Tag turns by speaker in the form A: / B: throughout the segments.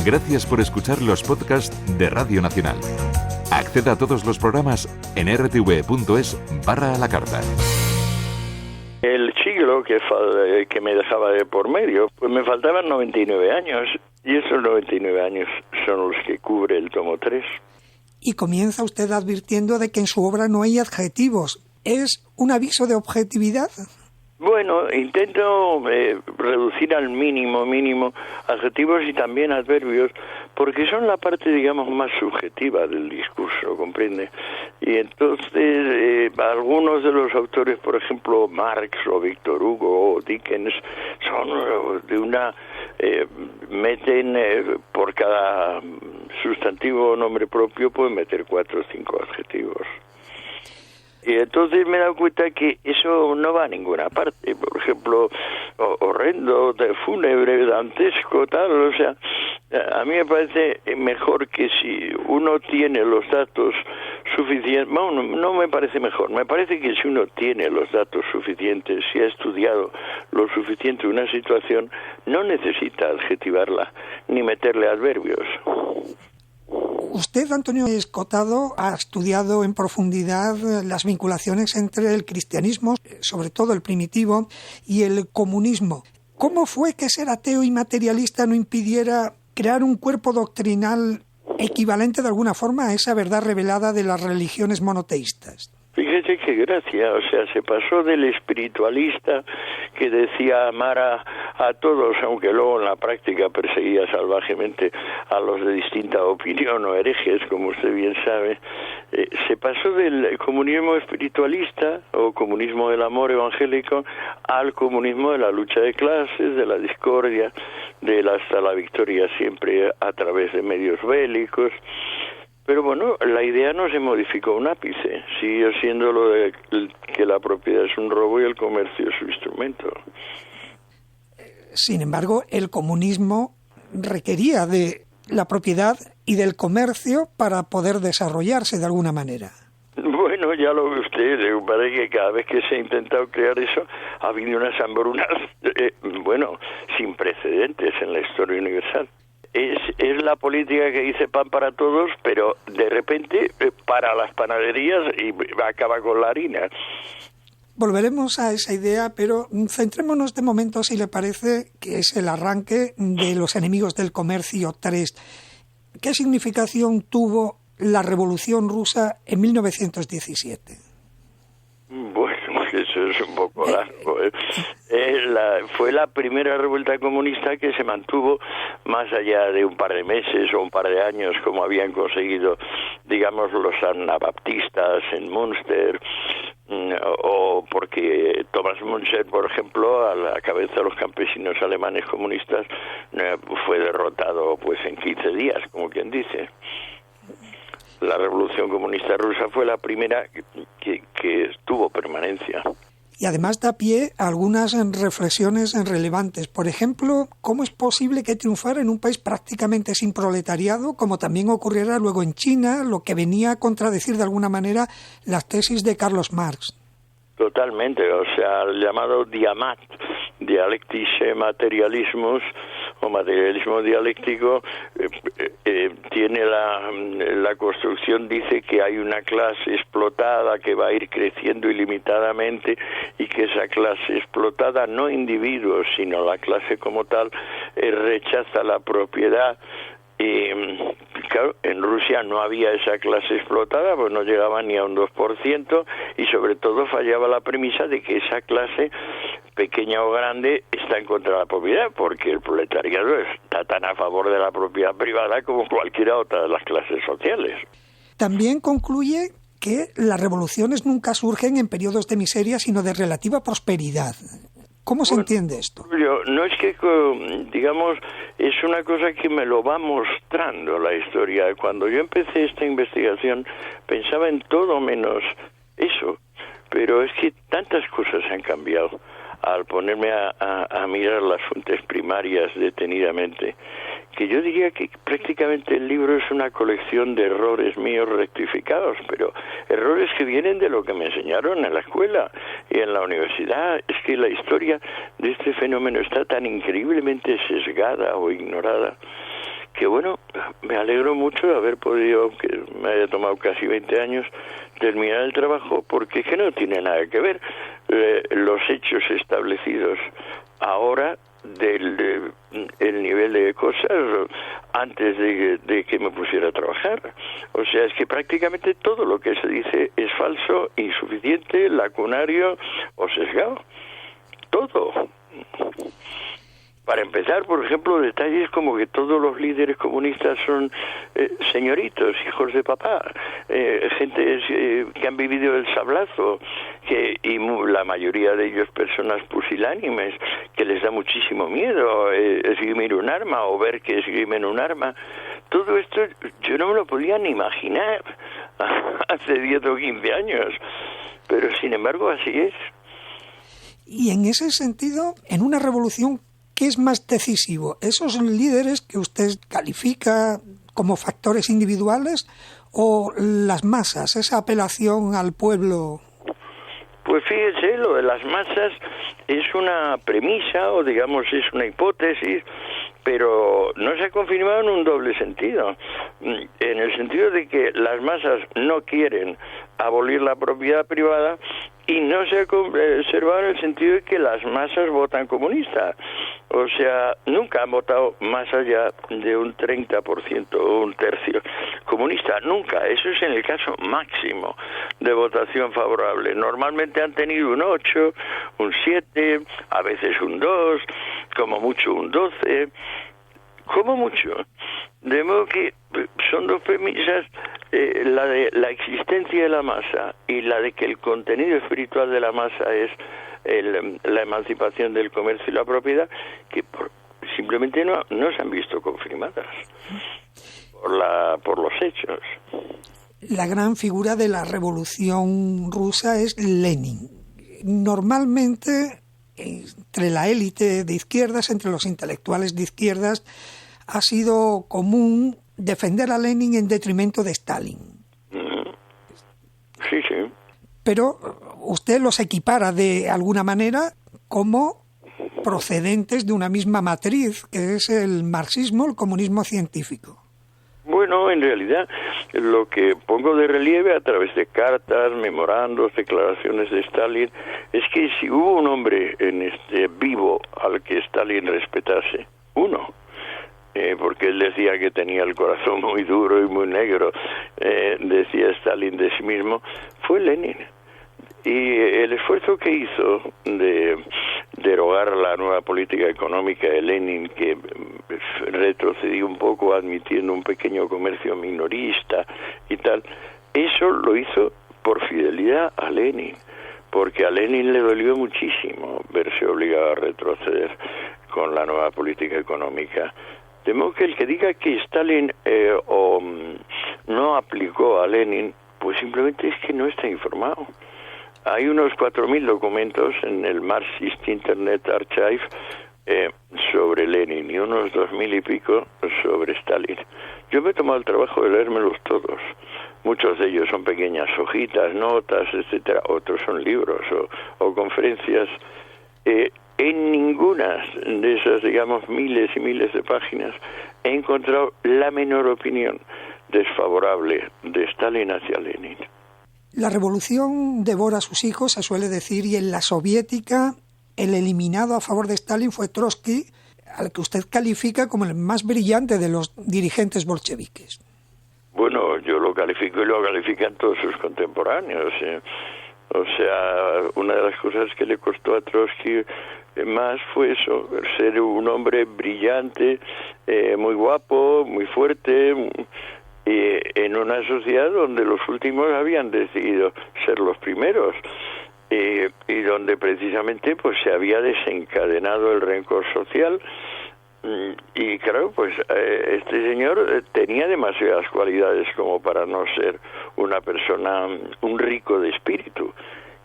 A: Gracias por escuchar los podcasts de Radio Nacional. Acceda a todos los programas en rtv.es/a la carta.
B: El siglo que me dejaba de por medio, pues me faltaban 99 años, y esos 99 años son los que cubre el tomo 3.
C: Y comienza usted advirtiendo de que en su obra no hay adjetivos. ¿Es un aviso de objetividad?
B: Bueno, intento reducir al mínimo adjetivos y también adverbios, porque son la parte, digamos, más subjetiva del discurso, ¿comprende? Y entonces algunos de los autores, por ejemplo, Marx o Víctor Hugo o Dickens, son de una... meten por cada sustantivo o nombre propio, pueden meter 4 o 5 adjetivos. Y entonces me he dado cuenta que eso no va a ninguna parte. Por ejemplo, horrendo, fúnebre, dantesco, tal. O sea, a mí me parece mejor que si uno tiene los datos suficientes... Bueno, no me parece mejor. Me parece que si uno tiene los datos suficientes, si ha estudiado lo suficiente una situación, no necesita adjetivarla ni meterle adverbios.
C: Usted, Antonio Escotado, ha estudiado en profundidad las vinculaciones entre el cristianismo, sobre todo el primitivo, y el comunismo. ¿Cómo fue que ser ateo y materialista no impidiera crear un cuerpo doctrinal equivalente de alguna forma a esa verdad revelada de las religiones monoteístas?
B: Fíjese qué gracia, o sea, se pasó del espiritualista que decía amar a todos, aunque luego en la práctica perseguía salvajemente a los de distinta opinión o herejes, como usted bien sabe, se pasó del comunismo espiritualista o comunismo del amor evangélico al comunismo de la lucha de clases, de la discordia, hasta la victoria siempre a través de medios bélicos. Pero bueno, la idea no se modificó un ápice, siguió siendo lo de que la propiedad es un robo y el comercio es su instrumento.
C: Sin embargo, el comunismo requería de la propiedad y del comercio para poder desarrollarse de alguna manera.
B: Bueno, ya lo ve usted, me parece que cada vez que se ha intentado crear eso ha habido unas hambrunas, sin precedentes en la historia universal. Es la política que dice pan para todos, pero de repente para las panaderías y acaba con la harina.
C: Volveremos a esa idea, pero centrémonos de momento, si le parece, que es el arranque de Los enemigos del comercio 3. ¿Qué significación tuvo la Revolución Rusa en 1917?
B: Bueno, eso es un poco largo. Fue la primera revuelta comunista que se mantuvo más allá de un par de meses o un par de años, como habían conseguido, digamos, los anabaptistas en Münster, o porque Thomas Münzer, por ejemplo, a la cabeza de los campesinos alemanes comunistas, fue derrotado pues en 15 días, como quien dice. La Revolución Comunista Rusa fue la primera que tuvo permanencia.
C: Y además da pie a algunas reflexiones relevantes. Por ejemplo, ¿cómo es posible que triunfara en un país prácticamente sin proletariado, como también ocurriera luego en China, lo que venía a contradecir de alguna manera las tesis de Carlos Marx?
B: Totalmente, o sea, el llamado Diamat, Dialectische Materialismus, o materialismo dialéctico, tiene la construcción, dice que hay una clase explotada que va a ir creciendo ilimitadamente y que esa clase explotada, no individuos, sino la clase como tal, rechaza la propiedad. Y claro, en Rusia no había esa clase explotada, pues no llegaba ni a un 2%, y sobre todo fallaba la premisa de que esa clase, pequeña o grande, está en contra de la propiedad, porque el proletariado está tan a favor de la propiedad privada como cualquiera otra de las clases sociales.
C: También concluye que las revoluciones nunca surgen en periodos de miseria, sino de relativa prosperidad. ¿Cómo se entiende esto?
B: No es que, digamos, es una cosa que me lo va mostrando la historia. Cuando yo empecé esta investigación pensaba en todo menos eso, pero es que tantas cosas han cambiado al ponerme a mirar las fuentes primarias detenidamente, que yo diría que prácticamente el libro es una colección de errores míos rectificados, pero errores que vienen de lo que me enseñaron en la escuela y en la universidad. Es que la historia de este fenómeno está tan increíblemente sesgada o ignorada que bueno, me alegro mucho de haber podido, aunque me haya tomado casi 20 años, terminar el trabajo, porque es que no tiene nada que ver los hechos establecidos ahora del el nivel de cosas antes de que me pusiera a trabajar. O sea, es que prácticamente todo lo que se dice es falso, insuficiente, lacunario o sesgado. Todo. Para empezar, por ejemplo, detalles como que todos los líderes comunistas son señoritos, hijos de papá, gente que han vivido el sablazo, y la mayoría de ellos personas pusilánimes, que les da muchísimo miedo esgrimir un arma o ver que esgrimen un arma. Todo esto yo no me lo podía ni imaginar hace 10 o 15 años, pero sin embargo así es.
C: Y en ese sentido, en una revolución, ¿qué es más decisivo? ¿Esos líderes que usted califica como factores individuales o las masas, esa apelación al pueblo?
B: Pues fíjese, lo de las masas es una premisa o digamos es una hipótesis, pero no se ha confirmado en un doble sentido. En el sentido de que las masas no quieren abolir la propiedad privada y no se ha observado en el sentido de que las masas votan comunista. O sea, nunca han votado más allá de un 30% o un tercio comunista. Nunca. Eso es en el caso máximo de votación favorable. Normalmente han tenido un 8, un 7, a veces un 2, como mucho un 12, como mucho. De modo que son dos premisas, la de la existencia de la masa y la de que el contenido espiritual de la masa es la emancipación del comercio y la propiedad, que simplemente no se han visto confirmadas por los hechos.
C: La gran figura de la Revolución Rusa es Lenin. Normalmente, entre la élite de izquierdas, entre los intelectuales de izquierdas, ha sido común defender a Lenin en detrimento de Stalin.
B: Sí, sí.
C: Pero usted los equipara de alguna manera como procedentes de una misma matriz, que es el marxismo, el comunismo científico.
B: Bueno, en realidad lo que pongo de relieve a través de cartas, memorandos, declaraciones de Stalin, es que si hubo un hombre vivo al que Stalin respetase, uno, porque él decía que tenía el corazón muy duro y muy negro, decía Stalin de sí mismo, fue Lenin. Y el esfuerzo que hizo de derogar la nueva política económica de Lenin, que retrocedió un poco admitiendo un pequeño comercio minorista y tal, eso lo hizo por fidelidad a Lenin, porque a Lenin le dolió muchísimo verse obligado a retroceder con la nueva política económica. De modo que el que diga que Stalin no aplicó a Lenin, pues simplemente es que no está informado. Hay unos 4.000 documentos en el Marxist Internet Archive sobre Lenin y unos 2.000 y pico sobre Stalin. Yo me he tomado el trabajo de leérmelos todos. Muchos de ellos son pequeñas hojitas, notas, etcétera. Otros son libros o conferencias. En ninguna de esas, digamos, miles y miles de páginas he encontrado la menor opinión desfavorable de Stalin hacia Lenin.
C: La revolución devora a sus hijos, se suele decir, y en la soviética el eliminado a favor de Stalin fue Trotsky, al que usted califica como el más brillante de los dirigentes bolcheviques.
B: Bueno, yo lo califico y lo califican todos sus contemporáneos. O sea, una de las cosas que le costó a Trotsky más fue eso, ser un hombre brillante, muy guapo, muy fuerte, en una sociedad donde los últimos habían decidido ser los primeros, y donde precisamente pues se había desencadenado el rencor social. Y claro, pues este señor tenía demasiadas cualidades como para no ser una persona, un rico de espíritu,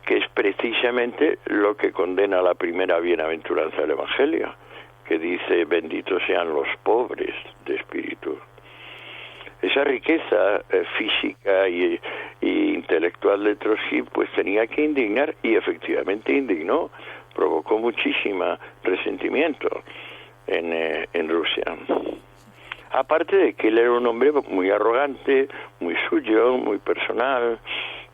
B: que es precisamente lo que condena la primera bienaventuranza del Evangelio, que dice: benditos sean los pobres de espíritu. Esa riqueza física y intelectual de Trotsky pues tenía que indignar, y efectivamente indignó, provocó muchísima resentimiento en Rusia. Aparte de que él era un hombre muy arrogante, muy suyo, muy personal,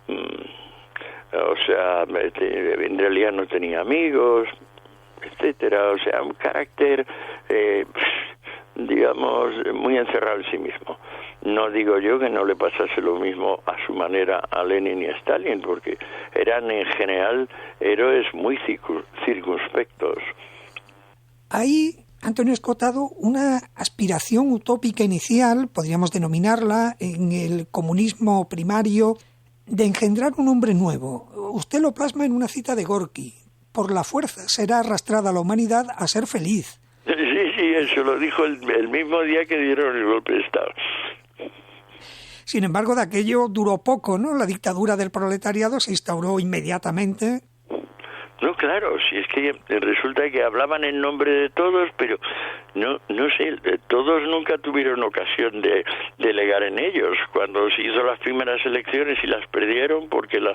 B: o sea, en realidad no tenía amigos, etcétera, o sea, un carácter, digamos, muy encerrado en sí mismo. No digo yo que no le pasase lo mismo a su manera a Lenin y a Stalin, porque eran en general héroes muy circunspectos.
C: Hay, Antonio Escotado, una aspiración utópica inicial, podríamos denominarla, en el comunismo primario, de engendrar un hombre nuevo. Usted lo plasma en una cita de Gorky: por la fuerza será arrastrada la humanidad a ser feliz.
B: Sí, eso lo dijo el mismo día que dieron el golpe de Estado.
C: Sin embargo, de aquello duró poco, ¿no? La dictadura del proletariado se instauró inmediatamente.
B: No, claro, si es que resulta que hablaban en nombre de todos, pero no sé, todos nunca tuvieron ocasión de delegar en ellos. Cuando se hizo las primeras elecciones y las perdieron porque la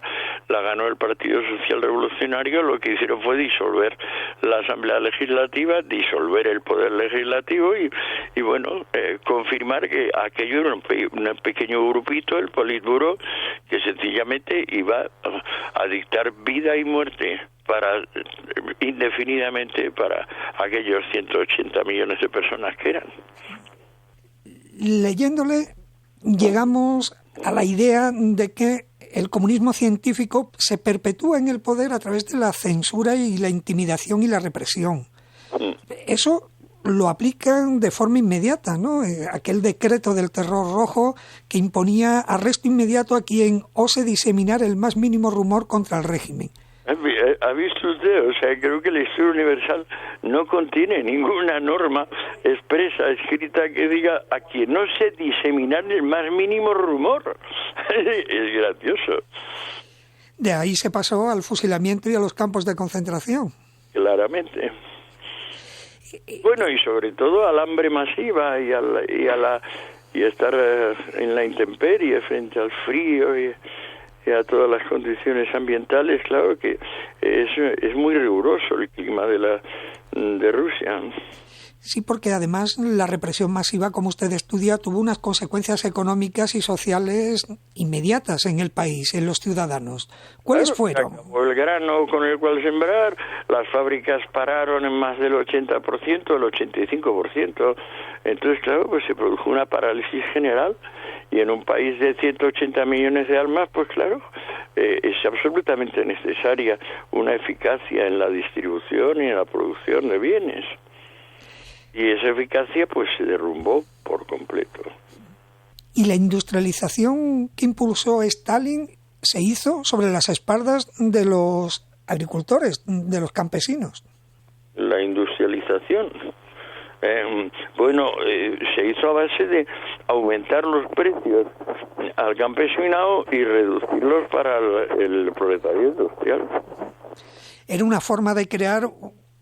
B: ganó el Partido Social Revolucionario, lo que hicieron fue disolver la Asamblea Legislativa, disolver el Poder Legislativo y bueno, confirmar que aquello era un pequeño grupito, el Politburo, que sencillamente iba a dictar vida y muerte indefinidamente para aquellos 180 millones de personas que eran.
C: Leyéndole, llegamos a la idea de que el comunismo científico se perpetúa en el poder a través de la censura y la intimidación y la represión. Eso lo aplican de forma inmediata, ¿no? Aquel decreto del terror rojo que imponía arresto inmediato a quien ose diseminar el más mínimo rumor contra el régimen.
B: ¿Ha visto usted? O sea, creo que la historia universal no contiene ninguna norma expresa, escrita, que diga a quien no se diseminar el más mínimo rumor. Es gracioso.
C: De ahí se pasó al fusilamiento y a los campos de concentración.
B: Claramente. Bueno, y sobre todo al hambre masiva y a estar en la intemperie frente al frío y a todas las condiciones ambientales. Claro que es muy riguroso el clima de Rusia.
C: Sí, porque además la represión masiva, como usted estudia, tuvo unas consecuencias económicas y sociales inmediatas en el país, en los ciudadanos. ¿Cuáles fueron?
B: Se acabó el grano con el cual sembrar, las fábricas pararon en más del 80%, el 85%. Entonces, claro, pues se produjo una parálisis general. Y en un país de 180 millones de almas, pues claro, es absolutamente necesaria una eficacia en la distribución y en la producción de bienes. Y esa eficacia pues se derrumbó por completo.
C: Y la industrialización que impulsó Stalin se hizo sobre las espaldas de los agricultores, de los campesinos.
B: La industrialización... se hizo a base de aumentar los precios al campesinado y reducirlos para el proletariado industrial.
C: Era una forma de crear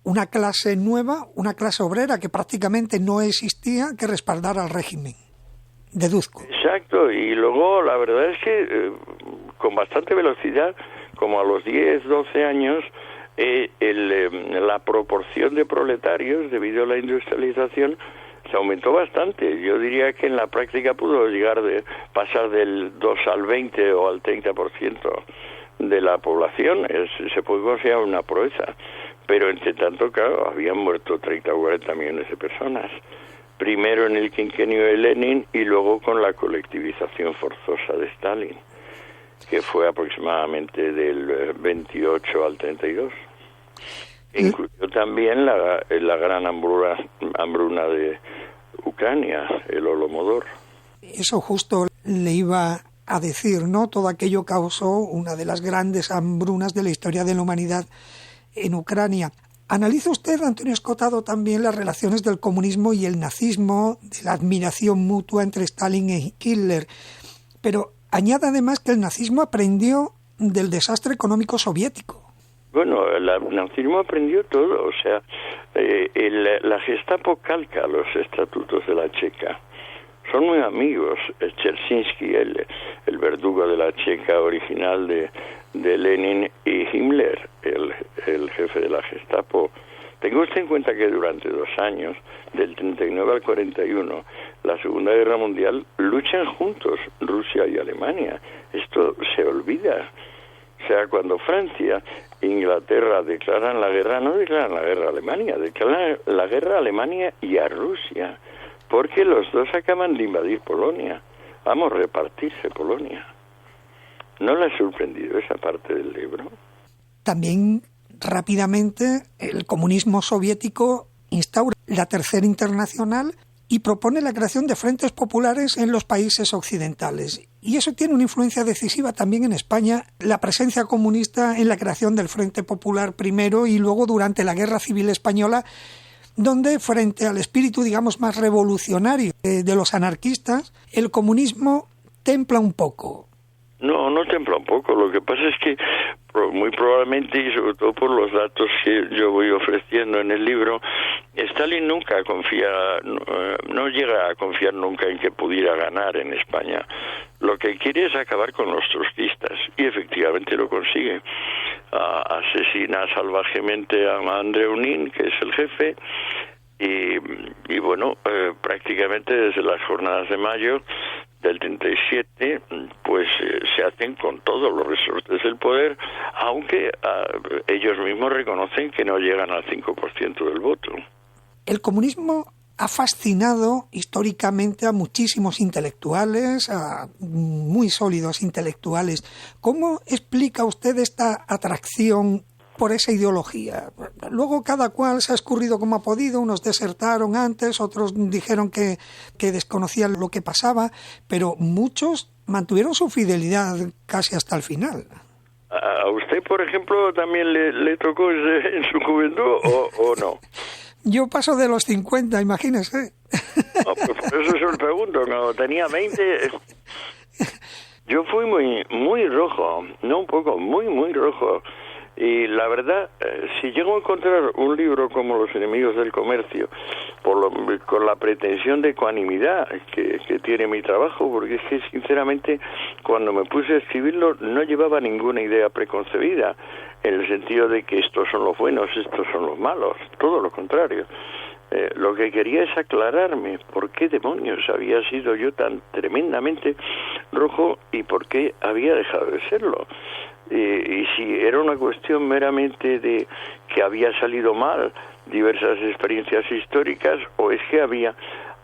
C: una clase nueva, una clase obrera que prácticamente no existía, que respaldara al régimen. Deduzco.
B: Exacto, y luego la verdad es que con bastante velocidad, como a los 10, 12 años, la proporción de proletarios debido a la industrialización se aumentó bastante. Yo diría que en la práctica pudo pasar del 2 al 20 o al 30% de la población. Se puede considerar una proeza, pero entre tanto, claro, habían muerto 30 o 40 millones de personas. Primero en el quinquenio de Lenin y luego con la colectivización forzosa de Stalin, que fue aproximadamente del 28 al 32. Incluyó también la gran hambruna de Ucrania, el Holodomor.
C: Eso justo le iba a decir, ¿no? Todo aquello causó una de las grandes hambrunas de la historia de la humanidad en Ucrania. ¿Analiza usted, Antonio Escotado, también las relaciones del comunismo y el nazismo, de la admiración mutua entre Stalin y Hitler? Pero añade además que el nazismo aprendió del desastre económico soviético.
B: Bueno, el nazismo aprendió todo, o sea, la Gestapo calca los estatutos de la Checa. Son muy amigos. Chersinsky, el verdugo de la Checa original de Lenin, y Himmler, el jefe de la Gestapo Tenga usted en cuenta que durante 2 años, del 39 al 41, la Segunda Guerra Mundial, luchan juntos Rusia y Alemania. Esto se olvida. O sea, cuando Francia e Inglaterra declaran la guerra, no declaran la guerra a Alemania, declaran la guerra a Alemania y a Rusia, porque los dos acaban de invadir Polonia. Vamos a repartirse Polonia. ¿No le ha sorprendido esa parte del libro?
C: También, rápidamente, el comunismo soviético instaura la Tercera Internacional y propone la creación de frentes populares en los países occidentales. Y eso tiene una influencia decisiva también en España, la presencia comunista en la creación del Frente Popular primero y luego durante la Guerra Civil Española, donde frente al espíritu, digamos, más revolucionario de los anarquistas, el comunismo templa un poco.
B: No templa un poco. Lo que pasa es que muy probablemente, y sobre todo por los datos que yo voy ofreciendo en el libro, Stalin nunca no llega a confiar nunca en que pudiera ganar en España. Lo que quiere es acabar con los trotskistas, y efectivamente lo consigue. Asesina salvajemente a Andreu Nin, que es el jefe, y bueno, prácticamente desde las jornadas de mayo del 37, pues se hacen con todos los resortes del poder, aunque ellos mismos reconocen que no llegan al 5% del voto.
C: El comunismo ha fascinado históricamente a muchísimos intelectuales, a muy sólidos intelectuales. ¿Cómo explica usted esta atracción por esa ideología? Luego cada cual se ha escurrido como ha podido, unos desertaron antes, otros dijeron que desconocían lo que pasaba, pero muchos mantuvieron su fidelidad casi hasta el final.
B: ¿A usted, por ejemplo, también le tocó en su juventud o no?
C: Yo paso de los 50, imagínese.
B: No, pues por eso se lo pregunto. Cuando tenía 20, yo fui muy rojo, no un poco, muy rojo. Y la verdad, si llego a encontrar un libro como Los enemigos del comercio, con la pretensión de ecuanimidad que tiene mi trabajo, porque es que sinceramente cuando me puse a escribirlo no llevaba ninguna idea preconcebida, en el sentido de que estos son los buenos, estos son los malos, todo lo contrario. Lo que quería es aclararme por qué demonios había sido yo tan tremendamente rojo y por qué había dejado de serlo. Y si era una cuestión meramente de que había salido mal diversas experiencias históricas, o es que había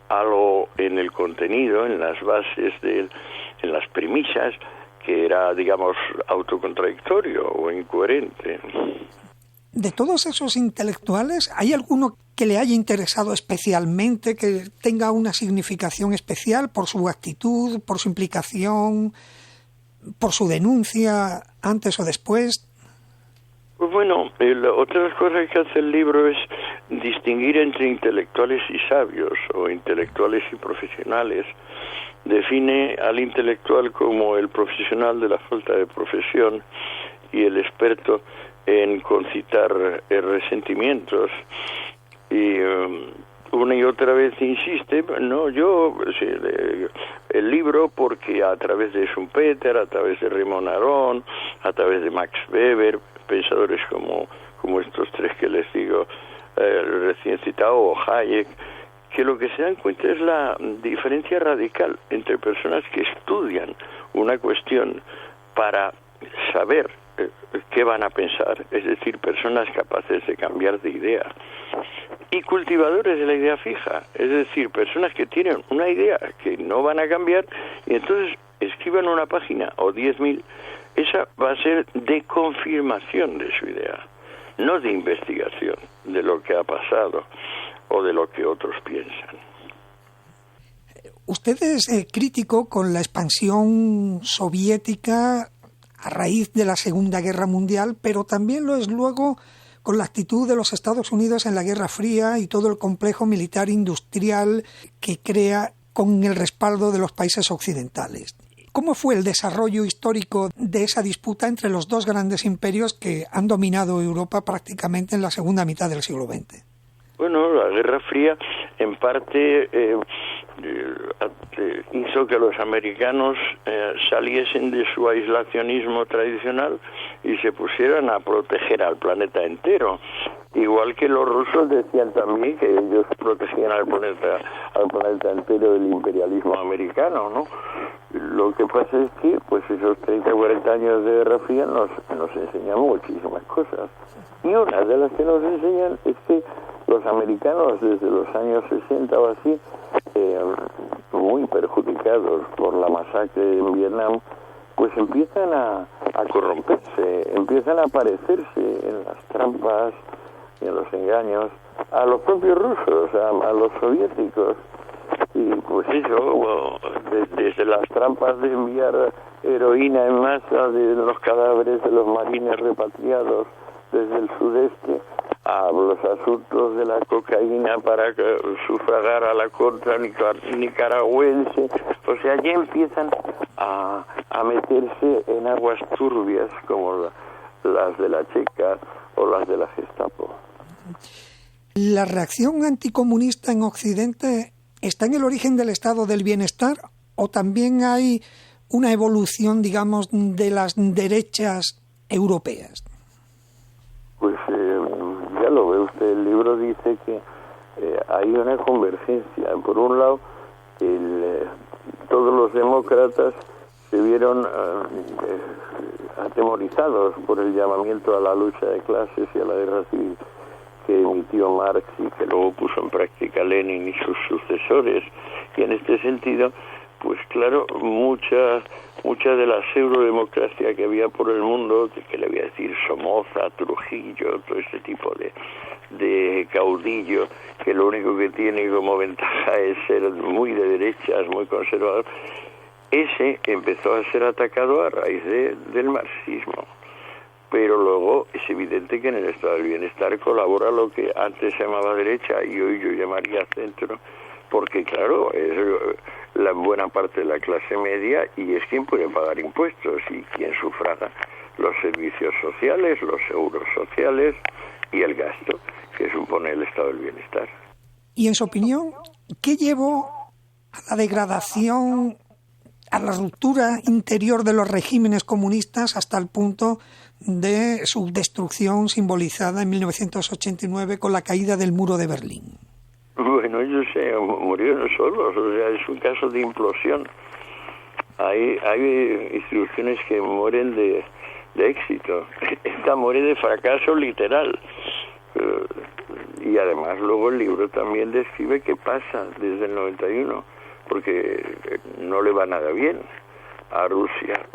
B: algo en el contenido, en las bases, en las premisas, que era, digamos, autocontradictorio o incoherente.
C: De todos esos intelectuales, ¿hay alguno que le haya interesado especialmente, que tenga una significación especial por su actitud, por su implicación, por su denuncia, antes o después?
B: Pues bueno, otra cosa que hace el libro es distinguir entre intelectuales y sabios, o intelectuales y profesionales. Define al intelectual como el profesional de la falta de profesión y el experto en concitar resentimientos. Y una y otra vez insiste, el libro, porque a través de Schumpeter, a través de Raymond Aron, a través de Max Weber, pensadores como estos tres que les digo, recién citado, o Hayek, que lo que se dan cuenta es la diferencia radical entre personas que estudian una cuestión para saber qué van a pensar, es decir, personas capaces de cambiar de idea, y cultivadores de la idea fija, es decir, personas que tienen una idea que no van a cambiar y entonces escriban una página o 10.000, esa va a ser de confirmación de su idea, no de investigación de lo que ha pasado o de lo que otros piensan.
C: Usted es crítico con la expansión soviética a raíz de la Segunda Guerra Mundial, pero también lo es luego con la actitud de los Estados Unidos en la Guerra Fría y todo el complejo militar industrial que crea con el respaldo de los países occidentales. ¿Cómo fue el desarrollo histórico de esa disputa entre los dos grandes imperios que han dominado Europa prácticamente en la segunda mitad del siglo XX?
B: Bueno, la Guerra Fría en parte hizo que los americanos saliesen de su aislacionismo tradicional y se pusieran a proteger al planeta entero, Igual que los rusos decían también que ellos protegían al planeta entero del imperialismo americano, ¿no? Lo que pasa es que pues esos 30 o 40 años de Guerra Fría nos enseñan muchísimas cosas. Y una de las que nos enseñan es que los americanos desde los años 60 o así, muy perjudicados por la masacre en Vietnam, pues empiezan a corromperse, empiezan a parecerse en las trampas y en los engaños a los propios rusos, a los soviéticos. Y pues eso, desde las trampas de enviar heroína en masa de los cadáveres de los marines repatriados desde el sudeste, a los asuntos de la cocaína para sufragar a la contra nicaragüense. O sea, ya empiezan a meterse en aguas turbias como las de la Checa o las de la Gestapo.
C: ¿La reacción anticomunista en Occidente está en el origen del estado del bienestar o también hay una evolución, digamos, de las derechas europeas?
B: Pues ya lo ve usted, el libro dice que hay una convergencia. Por un lado, todos los demócratas se vieron atemorizados por el llamamiento a la lucha de clases y a la guerra civil que emitió Marx y que luego puso en práctica Lenin y sus sucesores. Y en este sentido, pues claro, mucha de la pseudodemocracia que había por el mundo, que le voy a decir Somoza, Trujillo, todo este tipo de caudillo, que lo único que tiene como ventaja es ser muy de derechas, muy conservador, ese empezó a ser atacado a raíz del marxismo. Pero luego es evidente que en el estado del bienestar colabora lo que antes se llamaba derecha y hoy yo llamaría centro, porque claro, es la buena parte de la clase media y es quien puede pagar impuestos y quien sufraga los servicios sociales, los seguros sociales y el gasto que supone el estado del bienestar.
C: Y en su opinión, ¿qué llevó a la degradación, a la ruptura interior de los regímenes comunistas hasta el punto de su destrucción simbolizada en 1989 con la caída del muro de Berlín?
B: Bueno, ellos murieron solos, o sea, es un caso de implosión. Hay instituciones que mueren de éxito. Esta muere de fracaso literal. Y además luego el libro también describe qué pasa desde el 91, porque no le va nada bien a Rusia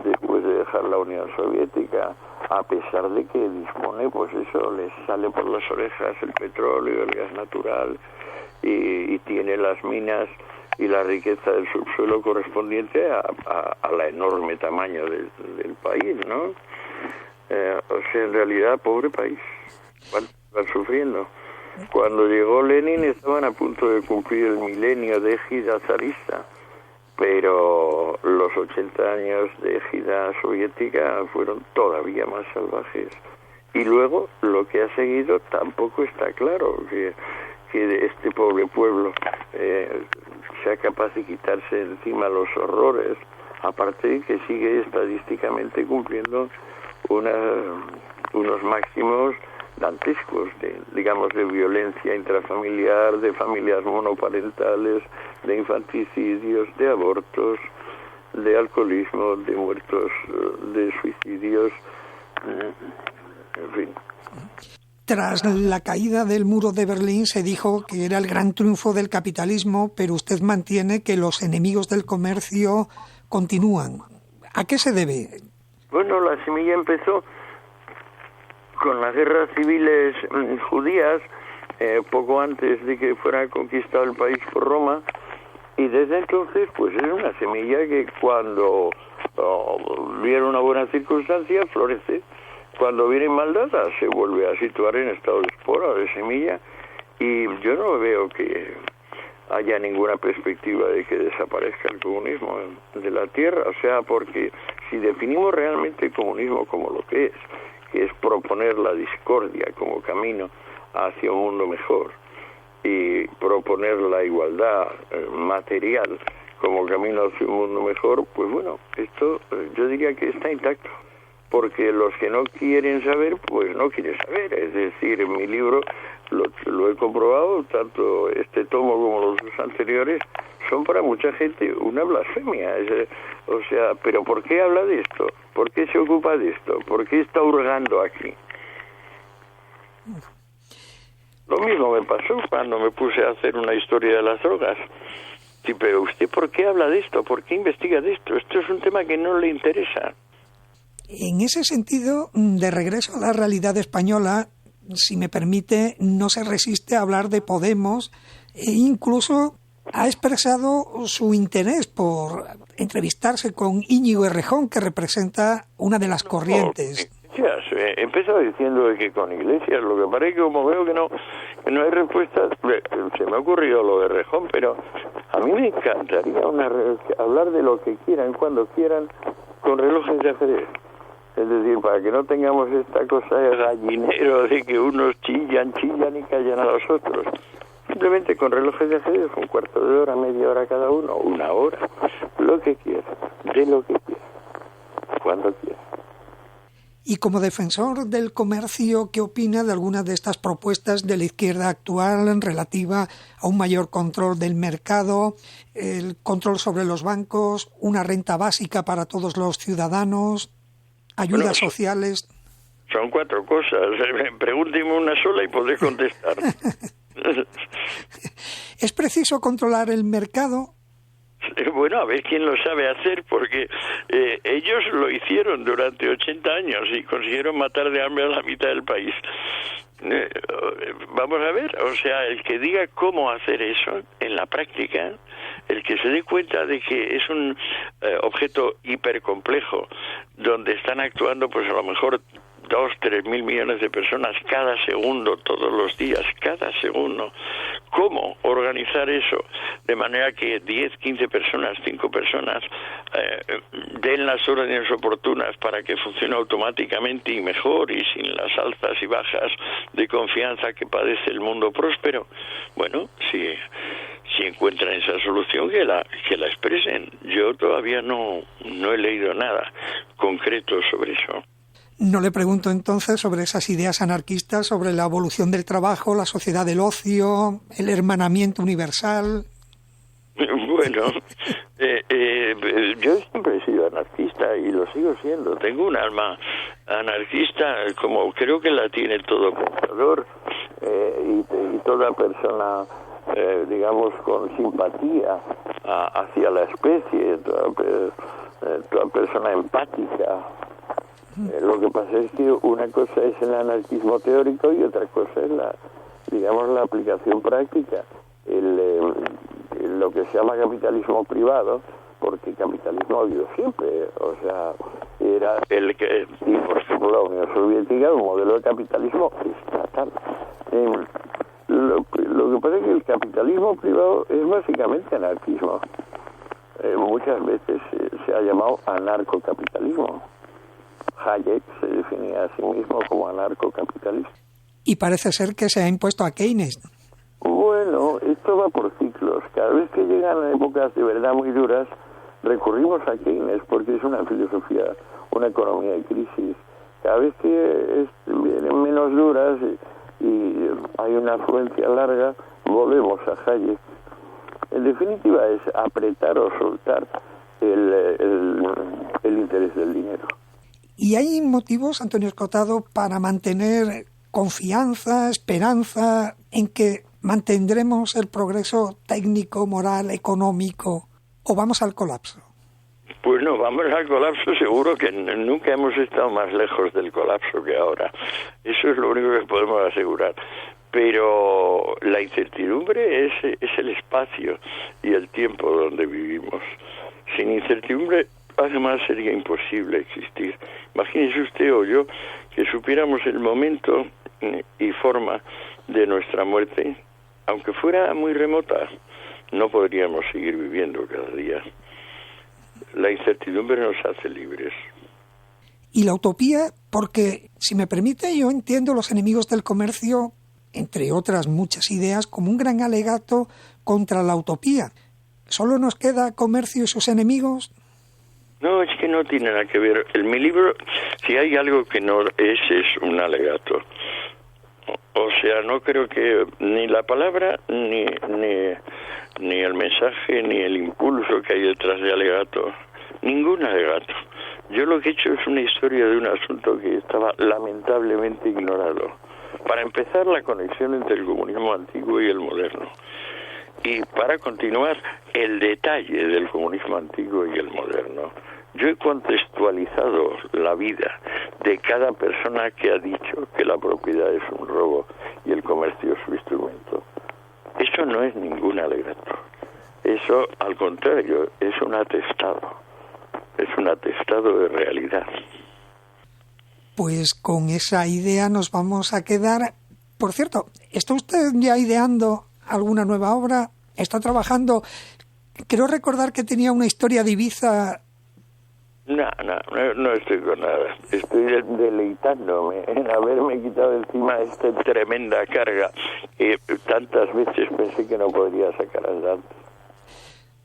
B: después de dejar la Unión Soviética, a pesar de que dispone, pues eso, les sale por las orejas el petróleo, el gas natural y tiene las minas y la riqueza del subsuelo correspondiente a la enorme tamaño del país, ¿no? O sea, en realidad, pobre país. Van sufriendo. Cuando llegó Lenin estaban a punto de cumplir el milenio de égida zarista, pero los 80 años de égida soviética fueron todavía más salvajes. Y luego lo que ha seguido tampoco está claro, que este pobre pueblo sea capaz de quitarse encima los horrores, aparte de que sigue estadísticamente cumpliendo unos máximos dantescos de violencia intrafamiliar, de familias monoparentales, de infanticidios, de abortos, de alcoholismo, de muertos, de suicidios, en fin.
C: Tras la caída del muro de Berlín se dijo que era el gran triunfo del capitalismo, pero usted mantiene que los enemigos del comercio continúan. ¿A qué se debe?
B: Bueno, la semilla empezó con las guerras civiles judías, poco antes de que fuera conquistado el país por Roma, y desde entonces pues es una semilla que cuando viene una buena circunstancia florece, cuando viene mal dada se vuelve a situar en estado de espora, de semilla, y yo no veo que haya ninguna perspectiva de que desaparezca el comunismo de la tierra, o sea, porque si definimos realmente el comunismo como lo que es proponer la discordia como camino hacia un mundo mejor y proponer la igualdad material como camino hacia un mundo mejor, pues bueno, esto yo diría que está intacto. porque los que no quieren saber, pues no quieren saber. Es decir, en mi libro lo he comprobado, tanto este tomo como los dos anteriores, son para mucha gente una blasfemia. O sea, ¿pero por qué habla de esto? ¿Por qué se ocupa de esto? ¿Por qué está hurgando aquí? Lo mismo me pasó cuando me puse a hacer una historia de las drogas. Sí, pero ¿usted por qué habla de esto? ¿Por qué investiga de esto? Esto es un tema que no le interesa.
C: En ese sentido, de regreso a la realidad española, si me permite, no se resiste a hablar de Podemos e incluso ha expresado su interés por entrevistarse con Íñigo Errejón, que representa una de las corrientes.
B: Empezó diciendo que con Iglesias, lo que parece que como veo que no hay respuesta, se me ocurrió lo de Errejón, pero a mí me encantaría hablar de lo que quieran, cuando quieran, con relojes de ajedrez. Es decir, para que no tengamos esta cosa de gallinero de que unos chillan y callan a los otros. Simplemente con relojes de ajedrez, un cuarto de hora, media hora cada uno, una hora, lo que quiera, de lo que quiera, cuando quiera.
C: Y como defensor del comercio, ¿qué opina de algunas de estas propuestas de la izquierda actual relativa a un mayor control del mercado, el control sobre los bancos, una renta básica para todos los ciudadanos, ayudas sociales?
B: Son 4 cosas. Pregúnteme una sola y podré contestar.
C: ¿Es preciso controlar el mercado?
B: Bueno, a ver quién lo sabe hacer, porque ellos lo hicieron durante 80 años y consiguieron matar de hambre a la mitad del país. Vamos a ver, o sea, el que diga cómo hacer eso en la práctica, el que se dé cuenta de que es un objeto hipercomplejo, donde están actuando pues a lo mejor 2-3 mil millones de personas cada segundo, todos los días, cada segundo. ¿Cómo organizar eso? De manera que 10, 15 personas, 5 personas den las órdenes oportunas para que funcione automáticamente y mejor y sin las alzas y bajas de confianza que padece el mundo próspero. Bueno, si encuentran esa solución, que la expresen. Yo todavía no he leído nada concreto sobre eso.
C: No le pregunto entonces sobre esas ideas anarquistas, sobre la evolución del trabajo, la sociedad del ocio, el hermanamiento universal.
B: Bueno, yo siempre he sido anarquista y lo sigo siendo. Tengo un alma anarquista, como creo que la tiene todo pensador y toda persona, digamos, con simpatía hacia la especie, toda persona empática. Lo que pasa es que una cosa es el anarquismo teórico y otra cosa es la aplicación práctica. Lo que se llama capitalismo privado, porque capitalismo ha habido siempre, o sea, era el que, por ejemplo, la Unión Soviética, un modelo de capitalismo estatal. Lo que pasa es que el capitalismo privado es básicamente anarquismo. Muchas veces se ha llamado anarcocapitalismo. Hayek se definía a sí mismo como anarcocapitalista.
C: Y parece ser que se ha impuesto a Keynes.
B: Bueno, esto va por ciclos. Cada vez que llegan épocas de verdad muy duras, recurrimos a Keynes porque es una filosofía, una economía de crisis. Cada vez que vienen menos duras y hay una afluencia larga, volvemos a Hayek. En definitiva es apretar o soltar el interés del dinero.
C: ¿Y hay motivos, Antonio Escotado, para mantener confianza, esperanza en que mantendremos el progreso técnico, moral, económico, o vamos al colapso?
B: Pues no, vamos al colapso, seguro que nunca hemos estado más lejos del colapso que ahora. Eso es lo único que podemos asegurar. Pero la incertidumbre es el espacio y el tiempo donde vivimos. Sin incertidumbre, además, sería imposible existir. Imagínese usted o yo que supiéramos el momento y forma de nuestra muerte, aunque fuera muy remota, no podríamos seguir viviendo cada día. La incertidumbre nos hace libres.
C: Y la utopía, porque, si me permite, yo entiendo los enemigos del comercio, entre otras muchas ideas, como un gran alegato contra la utopía. ¿Solo nos queda comercio y sus enemigos?
B: No, es que no tiene nada que ver. Mi libro, si hay algo que no es un alegato. O sea, no creo que ni la palabra, ni el mensaje, ni el impulso que hay detrás de alegato, ningún alegato. Yo lo que he hecho es una historia de un asunto que estaba lamentablemente ignorado. Para empezar, la conexión entre el comunismo antiguo y el moderno. Y para continuar, el detalle del comunismo antiguo y el moderno. Yo he contextualizado la vida de cada persona que ha dicho que la propiedad es un robo y el comercio es su instrumento. Eso no es ningún alegato. Eso, al contrario, es un atestado. Es un atestado de realidad.
C: Pues con esa idea nos vamos a quedar. Por cierto, ¿está usted ya ideando alguna nueva obra? ¿Está trabajando? Creo recordar que tenía una historia de Ibiza.
B: No estoy con nada. Estoy deleitándome en haberme quitado encima esta tremenda carga que tantas veces pensé que no podría sacar adelante.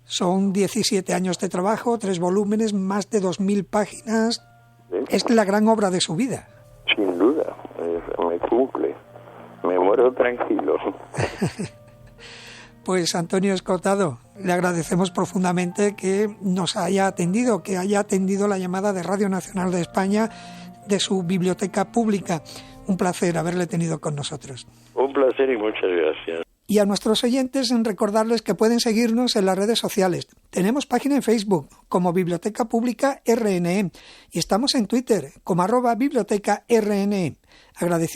C: Son 17 años de trabajo, 3 volúmenes, más de 2.000 páginas. ¿Sí? Es la gran obra de su vida.
B: Sin duda, me cumple. Me muero tranquilo.
C: Pues Antonio Escotado, le agradecemos profundamente que nos haya atendido, que haya atendido la llamada de Radio Nacional de España de su biblioteca pública. Un placer haberle tenido con nosotros.
B: Un placer y muchas gracias.
C: Y a nuestros oyentes, en recordarles que pueden seguirnos en las redes sociales. Tenemos página en Facebook como Biblioteca Pública RNE y estamos en Twitter como @BibliotecaRNE. Agradecido